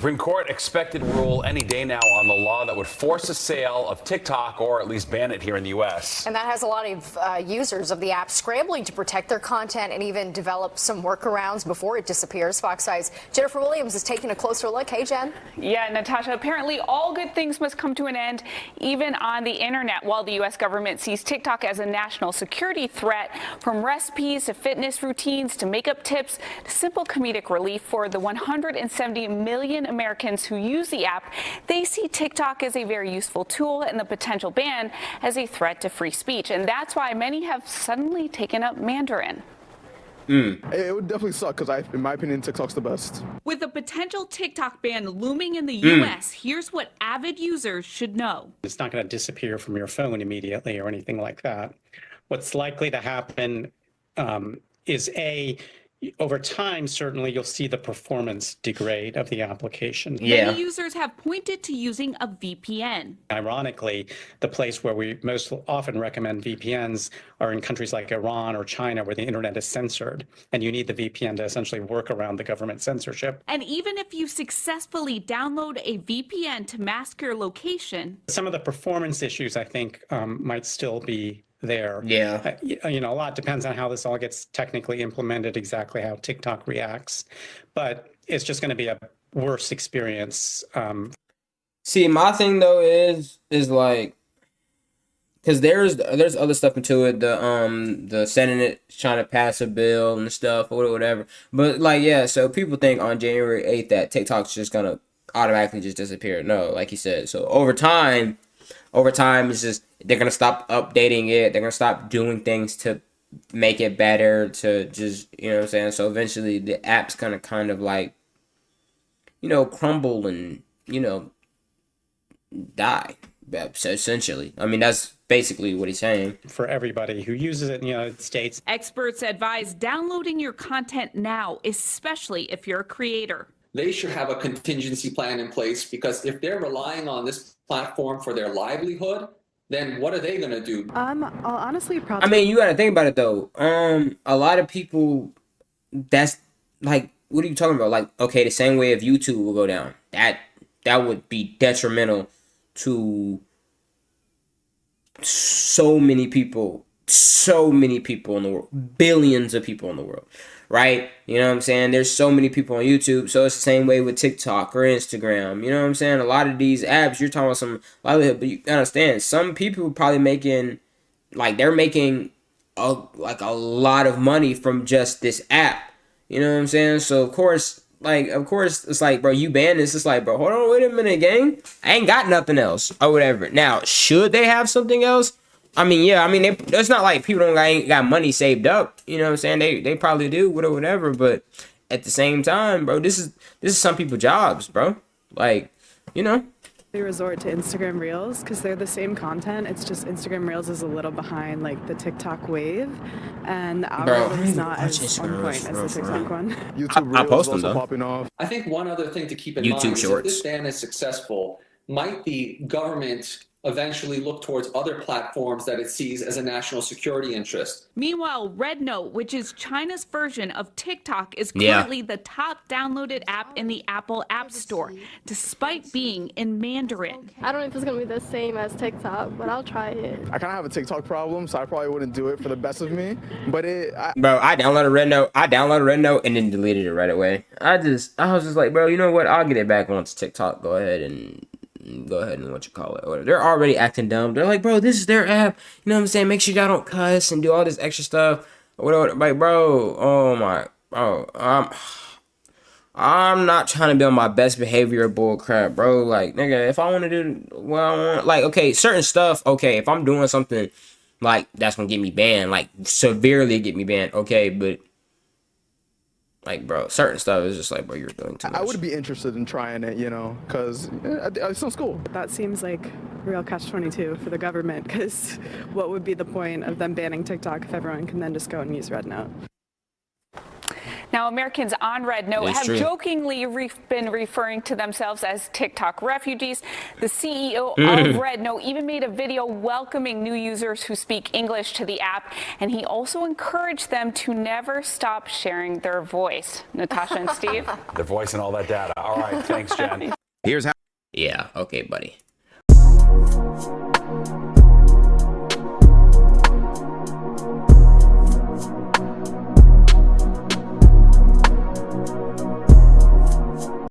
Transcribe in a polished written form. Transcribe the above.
Supreme Court expected to rule any day now on the law that would force a sale of TikTok or at least ban it here in the U.S. And that has a lot of users of the app scrambling to protect their content and even develop some workarounds before it disappears. Fox 5's Jennifer Williams is taking a closer look. Hey, Jen. Yeah, Natasha, apparently all good things must come to an end, even on the internet, while the U.S. government sees TikTok as a national security threat. From recipes to fitness routines to makeup tips to simple comedic relief for the 170 million Americans who use the app, they see TikTok as a very useful tool and the potential ban as a threat to free speech. And that's why many have suddenly taken up Mandarin. It would definitely suck because, in my opinion, TikTok's the best. With a potential TikTok ban looming in the U.S., here's what avid users should know. It's not going to disappear from your phone immediately or anything like that. What's likely to happen is over time, certainly you'll see the performance degrade of the application. Many users have pointed to using a VPN. Ironically, the place where we most often recommend VPNs are in countries like Iran or China, where the internet is censored, and you need the VPN to essentially work around the government censorship. And even if you successfully download a VPN to mask your location, some of the performance issues, I think, might still be there. Yeah. You know, a lot depends on how this all gets technically implemented, exactly how TikTok reacts, but it's just going to be a worse experience. See, my thing though is like, because there's other stuff into it. The Senate trying to pass a bill and stuff or whatever. But like, yeah, so people think on January 8th that TikTok's just gonna automatically just disappear. No, like you said. So over time, it's just they're gonna stop updating it. They're gonna stop doing things to make it better. To just, you know what I'm saying. So eventually the app's gonna kind of like, you know, crumble and, you know, die. So essentially, I mean, that's basically what he's saying. For everybody who uses it in the United States. Experts advise downloading your content now, especially if you're a creator. They should have a contingency plan in place, because if they're relying on this platform for their livelihood, then what are they going to do? I'll honestly probably... I mean, you got to think about it, though. A lot of people, that's like, what are you talking about? Like, okay, the same way if YouTube will go down, that would be detrimental to so many people in the world, billions of people in the world, right? You know what I'm saying? There's so many people on YouTube, so it's the same way with TikTok or Instagram. You know what I'm saying? A lot of these apps, you're talking about some livelihood, but you understand, some people probably making, like, they're making a lot of money from just this app. You know what I'm saying? So of course, it's like, bro, you ban this. It's like, bro, hold on, wait a minute, gang. I ain't got nothing else or whatever. Now, should they have something else? I mean, yeah, I mean, it's not like people ain't got money saved up. You know what I'm saying? They probably do, whatever. But at the same time, bro, this is some people's jobs, bro. Like, you know. They resort to Instagram Reels because they're the same content. It's just Instagram Reels is a little behind like the TikTok wave, and the algorithm is not as on point as the TikTok one. YouTube Reels I post them, also though. popping off. I think one other thing to keep in YouTube mind is Shorts. if this ban is successful, might the government eventually look towards other platforms that it sees as a national security interest? Meanwhile, RedNote, which is China's version of TikTok, is currently the top downloaded app in the Apple App Store, despite being in Mandarin. I don't know if it's going to be the same as TikTok, but I'll try it. I kind of have a TikTok problem, so I probably wouldn't do it for the best of me. But Bro, I downloaded RedNote and then deleted it right away. I was just like, bro, you know what? I'll get it back once TikTok go ahead and what you call it. Or they're already acting dumb. They're like, bro, this is their app. You know what I'm saying? Make sure y'all don't cuss and do all this extra stuff. Or whatever. Like, bro, oh my, bro, I'm not trying to be on my best behavior bull crap, bro. Like, nigga, if I want to do what I want, like, okay, certain stuff, okay, if I'm doing something like that's gonna get me banned, like severely get me banned, okay, but like, bro, certain stuff is just like, bro, you're doing too much. I would be interested in trying it, you know, because it sounds cool. That seems like real catch-22 for the government, because what would be the point of them banning TikTok if everyone can then just go and use RedNote? Now, Americans on Red Note have jokingly been referring to themselves as TikTok refugees. The CEO of Red Note even made a video welcoming new users who speak English to the app, and he also encouraged them to never stop sharing their voice. Natasha and Steve? Their voice and all that data. All right, thanks, Jen. Here's how. Yeah, okay, buddy.